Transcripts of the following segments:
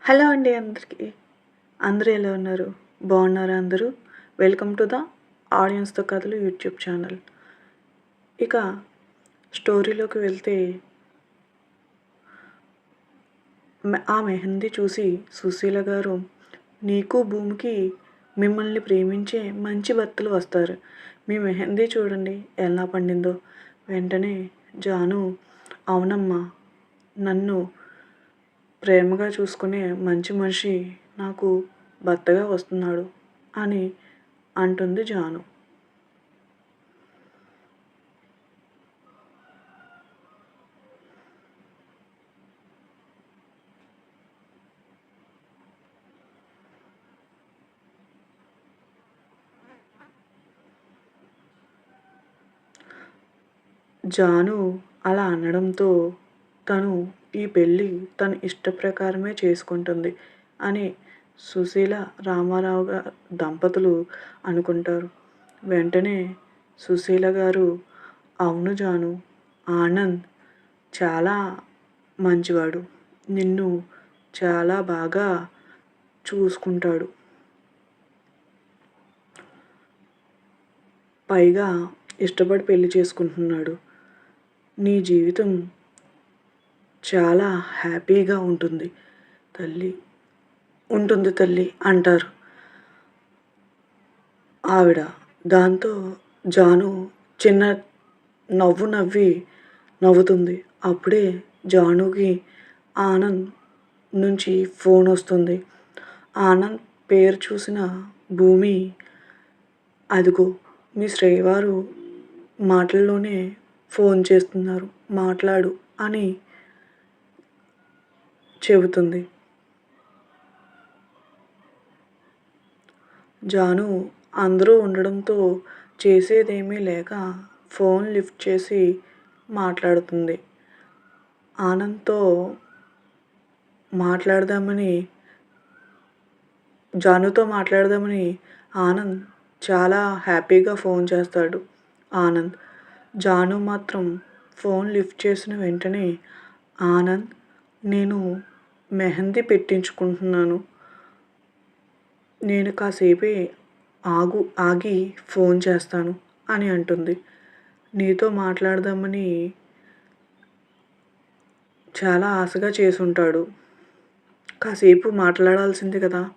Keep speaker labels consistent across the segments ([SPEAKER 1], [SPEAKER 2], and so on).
[SPEAKER 1] Hello అండి అందరికీ. అందరూ ఎలా ఉన్నారు? బాగున్నారా అందరూ? వెల్కమ్ టు ద ఆడియన్స్‌తో కథలు యూట్యూబ్ ఛానల్. ఇక స్టోరీలోకి వెళ్తే ఆ మెహందీ చూసి సుశీల గారు, "నీకు భూమికి మిమ్మల్ని ప్రేమించే మంచి భర్తలు వస్తారు. మీ మెహందీ చూడండి ఎలా పండిందో." వెంటనే జాను, "అవునమ్మా, నన్ను ప్రేమగా చూసుకునే మంచి మనిషి నాకు భర్తగా వస్తున్నాడు" అని అంటుంది జాను. జాను అలా అనడంతో తను ఈ పెళ్ళి తన ఇష్ట ప్రకారమే చేసుకుంటుంది అని సుశీల రామారావు దంపతులు అనుకుంటారు. వెంటనే సుశీల గారు, "అవును జాను, ఆనంద్ చాలా మంచివాడు. నిన్ను చాలా బాగా చూసుకుంటాడు. పైగా ఇష్టపడి పెళ్లి చేసుకుంటున్నాడు. నీ జీవితం చాలా హ్యాపీగా ఉంటుంది తల్లి" అంటారు ఆవిడ. దాంతో జాను చిన్న నవ్వుతుంది. అప్పుడే జానుకి ఆనంద్ నుంచి ఫోన్ వస్తుంది. ఆనంద్ పేరు చూసిన భూమి, "అదిగో మీ శ్రేయవారు మాటల్లోనే ఫోన్ చేస్తున్నారు, మాట్లాడు" అని చెబుతుంది. జాను అందరూ ఉండడంతో చేసేదేమీ లేక ఫోన్ లిఫ్ట్ చేసి మాట్లాడుతుంది. ఆనంద్‌తో జానుతో మాట్లాడదామని ఆనంద్ చాలా హ్యాపీగా ఫోన్ చేస్తాడు. జాను మాత్రం ఫోన్ లిఫ్ట్ చేసిన వెంటనే, "ఆనంద్, నేను మెహందీ పెట్టించుకుంటున్నాను. నేను కాసేపే ఆగి ఫోన్ చేస్తాను" అని అంటుంది. "నీతో మాట్లాడదామని చాలా ఆశగా చేసుంటాడు. కాసేపు మాట్లాడాల్సింది కదా"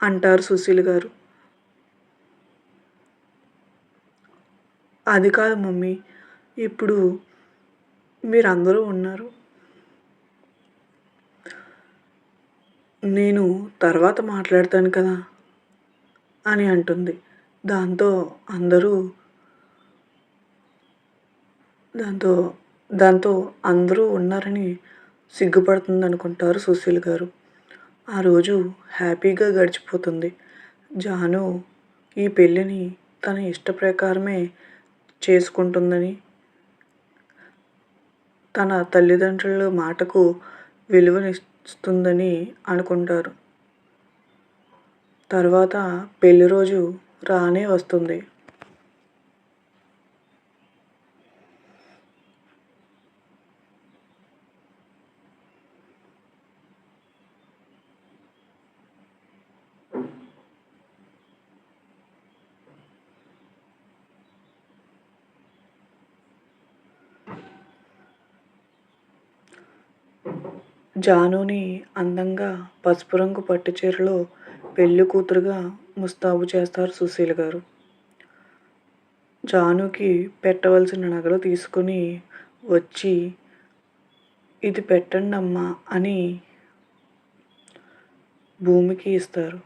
[SPEAKER 1] అంటారు సుశీల గారు. "అది కాదు మమ్మీ, ఇప్పుడు మీరందరూ ఉన్నారు. నేను తర్వాత మాట్లాడతాను కదా" అని అంటుంది. దాంతో అందరూ ఉన్నారని సిగ్గుపడుతుందనుకుంటారు సుశీల గారు. ఆ రోజు హ్యాపీగా గడిచిపోతుంది. జాను ఈ పెళ్ళిని తన ఇష్ట ప్రకారమే చేసుకుంటుందని, తన తల్లిదండ్రుల మాటకు విలువనిస్తుందని అనుకుంటారు. తర్వాత పెళ్లి రోజు రానే వస్తుంది. జానుని అందంగా పసుపు రంగు పట్టు చీరలో పెళ్లి కూతురుగా ముస్తాబు చేస్తారు సుశీల గారు. జానుకి పెట్టవలసిన నగలు తీసుకుని వచ్చి, "ఇది పెట్టండమ్మా" అని భూమికి ఇస్తారు.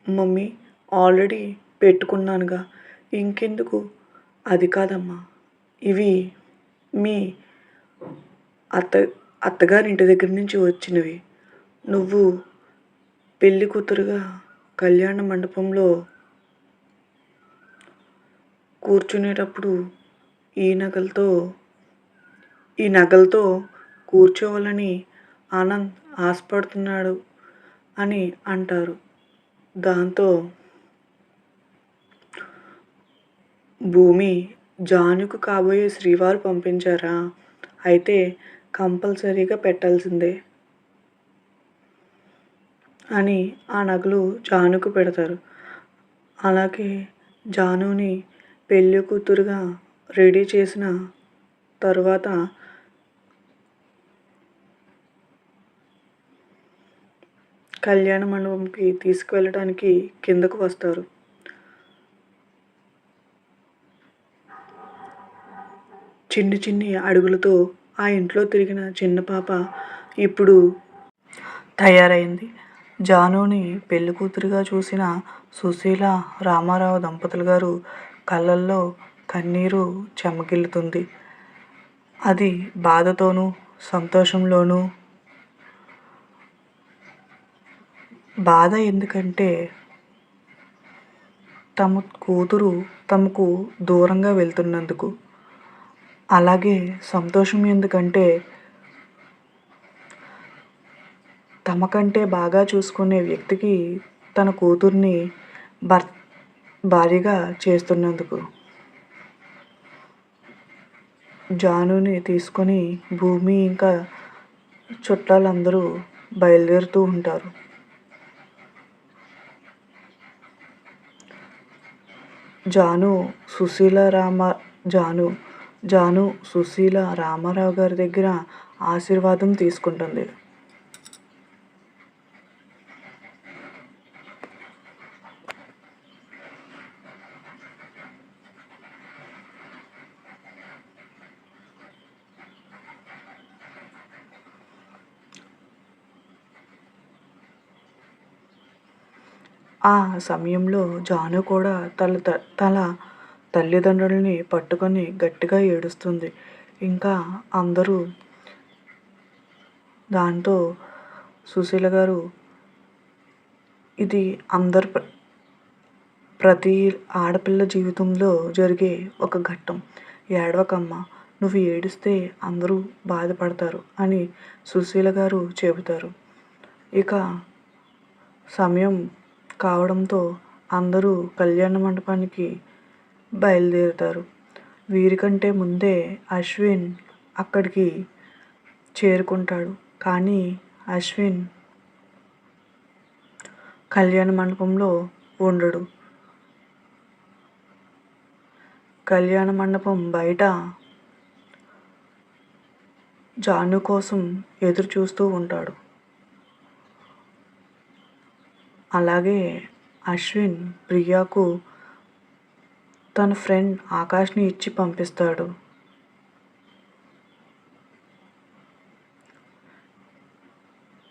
[SPEAKER 1] "మమ్మీ, ఆల్రెడీ పెట్టుకున్నానుగా, ఇంకెందుకు?" "అది కాదమ్మా, ఇవి మీ అత్తగారింటి దగ్గర నుంచి వచ్చినవి. నువ్వు పెళ్లి కూతురుగా కళ్యాణ మండపంలో కూర్చునేటప్పుడు ఈ నగలతో కూర్చోవాలని ఆనంద్ ఆశపడుతున్నాడు" అని అంటారు. దాంతో భూమి జానుకు కాబోయే శ్రీవారు పంపించారా? అయితే కంపల్సరీగా పెట్టాల్సిందే అని ఆ నగలు జానుకు పెడతారు. అలాగే జానుని పెళ్లి కూతురుగా రెడీ చేసిన తరువాత కళ్యాణ మండపంకి తీసుకువెళ్ళడానికి కిందకు వస్తారు. చిన్ని చిన్ని అడుగులతో ఆ ఇంట్లో తిరిగిన చిన్న పాప ఇప్పుడు తయారైంది. జానుని పెళ్లి కూతురుగా చూసిన సుశీల రామారావు దంపతులు గారు కళ్ళల్లో కన్నీరు చెమ్మగిల్లుతుంది. అది బాధతోనూ సంతోషంలోనూ. బాధ ఎందుకంటే తమ కూతురు తమకు దూరంగా వెళ్తున్నందుకు. అలాగే సంతోషం ఎందుకంటే తమకంటే బాగా చూసుకునే వ్యక్తికి తన కూతుర్ని భార్యగా చేస్తున్నందుకు. జానుని తీసుకొని భూమి ఇంకా చుట్టాలందరూ బయలుదేరుతూ ఉంటారు. జాను సుశీల రామారావు గారి దగ్గర ఆశీర్వాదం తీసుకుంటుంది. ఆ సమయంలో జాను కూడా తన తల్లిదండ్రులని పట్టుకొని గట్టిగా ఏడుస్తుంది. ఇంకా అందరూ దాంతో సుశీల గారు ఇది ప్రతి ఆడపిల్ల జీవితంలో జరిగే ఒక ఘట్టం. ఏడవకమ్మా, నువ్వు ఏడిస్తే అందరూ బాధపడతారు అని సుశీల గారు చెబుతారు. ఇక సమయం కావడంతో అందరూ కళ్యాణ మండపానికి బయలుదేరుతారు. వీరికంటే ముందే అశ్విన్ అక్కడికి చేరుకుంటాడు. కానీ అశ్విన్ కళ్యాణ మండపంలో ఉండడు. కళ్యాణ మండపం బయట జాను కోసం ఎదురు చూస్తూ ఉంటాడు. అలాగే అశ్విన్ ప్రియాకు తన ఫ్రెండ్ ఆకాష్ని ఇచ్చి పంపిస్తాడు.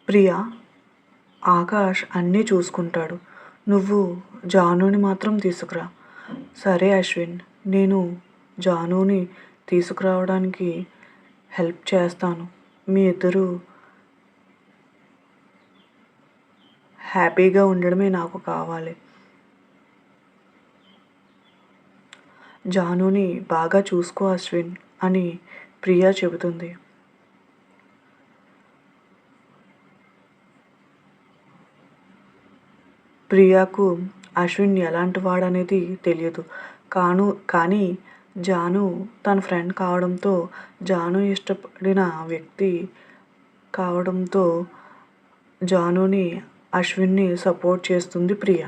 [SPEAKER 1] ప్రియా, ఆకాష్ అన్నీ చూసుకుంటాడు, నువ్వు జానుని మాత్రం తీసుకురా. సరే అశ్విన్, నేను జానుని తీసుకురావడానికి హెల్ప్ చేస్తాను. మీ ఇద్దరూ హ్యాపీగా ఉండడమే నాకు కావాలి. జానుని బాగా చూసుకో అశ్విన్ అని ప్రియా చెబుతుంది. ప్రియాకు అశ్విన్ ఎలాంటి వాడనేది తెలియదు. కానీ జాను తన ఫ్రెండ్ కావడంతో, జాను ఇష్టపడిన వ్యక్తి కావడంతో జానుని అశ్విన్ని సపోర్ట్ చేస్తుంది ప్రియా.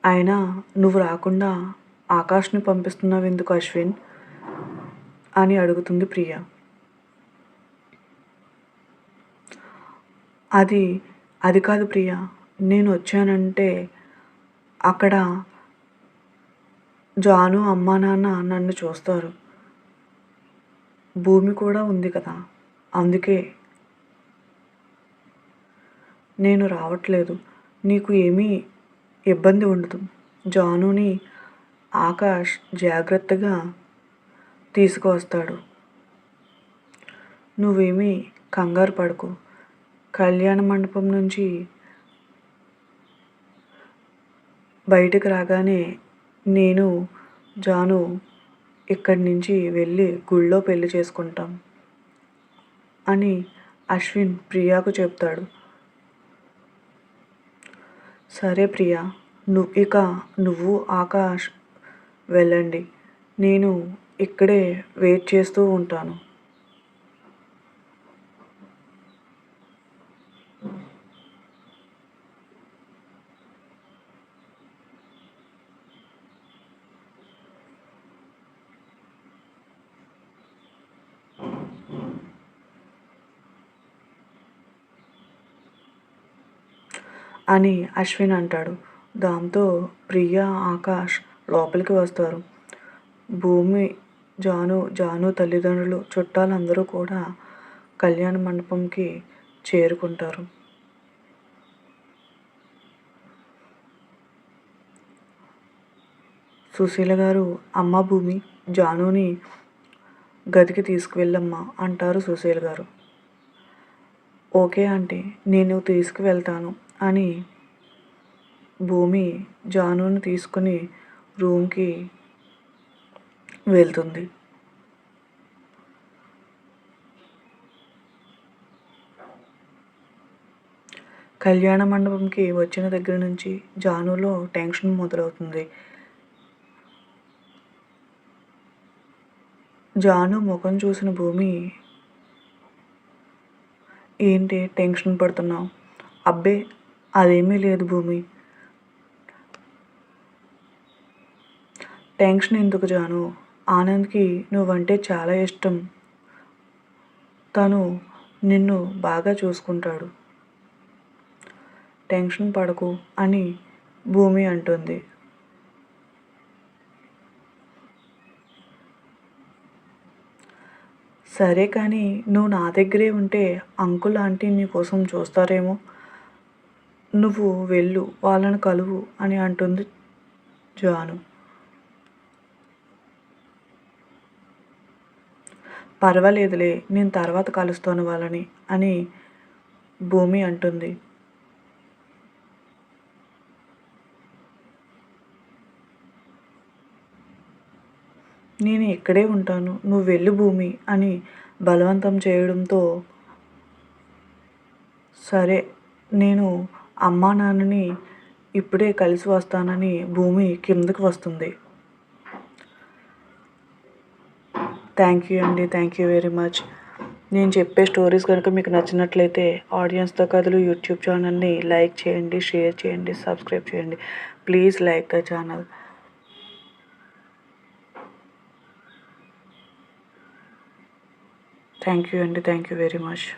[SPEAKER 1] అయినా నువ్వు రాకుండా ఆకాష్ని పంపిస్తున్నావు ఎందుకు అశ్విన్ అని అడుగుతుంది ప్రియా. అది కాదు ప్రియా, నేను వచ్చానంటే అక్కడ జాను అమ్మా నాన్న నన్ను చూస్తారు. భూమి కూడా ఉంది కదా, అందుకే నేను రావట్లేదు. నీకు ఏమీ ఇబ్బంది ఉండదు. జానుని ఆకాష్ జాగ్రత్తగా తీసుకువస్తాడు. నువ్వేమీ కంగారు పడకు. కళ్యాణ మండపం నుంచి బయటకు రాగానే నేను జాను ఇక్కడి నుంచి వెళ్ళి గుళ్ళో పెళ్లి చేసుకుంటాం అని అశ్విన్ ప్రియాకు చెప్తాడు. సరే ప్రియా, నువ్వు ఆకాష్ వెళ్ళండి. నేను ఇక్కడే వెయిట్ చేస్తూ ఉంటాను. అని అశ్విన్ అంటాడు. దాంతో ప్రియా, ఆకాష్ లోపలికి వస్తారు. భూమి, జాను తల్లిదండ్రులు, చుట్టాలందరూ కూడా కళ్యాణ మండపంకి చేరుకుంటారు. సుశీల గారు, అమ్మ భూమి, జానుని గదికి తీసుకువెళ్ళమ్మా అంటారు సుశీల గారు. ఓకే ఆంటీ, నేను తీసుకువెళ్తాను అని భూమి జానుని తీసుకుని రూమ్కి వెళ్తుంది. కళ్యాణ మండపంకి వచ్చిన దగ్గర నుంచి జానులో టెన్షన్ మొదలవుతుంది. జాను ముఖం చూసిన భూమి, ఏంటి టెన్షన్ పడుతున్నావు? అబ్బే అదేమీ లేదు భూమి. టెన్షన్ ఎందుకు జాను? ఆనంద్కి నువ్వంటే చాలా ఇష్టం. తను నిన్ను బాగా చూసుకుంటాడు. టెన్షన్ పడకు అని భూమి అంటుంది. సరే కానీ నువ్వు నా దగ్గరే ఉంటే అంకుల్ ఆంటీ నీ కోసం చూస్తారేమో. నువ్వు వెళ్ళు, వాళ్ళని కలువు అని అంటుంది జాను. పర్వాలేదులే, నేను తర్వాత కలుస్తాను వాళ్ళని అని భూమి అంటుంది. నేను ఇక్కడే ఉంటాను, నువ్వు వెళ్ళు భూమి అని బలవంతం చేయడంతో, సరే నేను అమ్మా నాన్నని ఇప్పుడే కలిసి వస్తానని భూమి కిందకి వస్తుంది. థ్యాంక్ యూ అండి, థ్యాంక్ యూ వెరీ మచ్. నేను చెప్పే స్టోరీస్ కనుక మీకు నచ్చినట్లయితే ఆడియన్స్తో కథలు యూట్యూబ్ ఛానల్ని లైక్ చేయండి, షేర్ చేయండి, సబ్స్క్రైబ్ చేయండి. Please like the channel. Thank you అండి, థ్యాంక్ యూ వెరీ మచ్.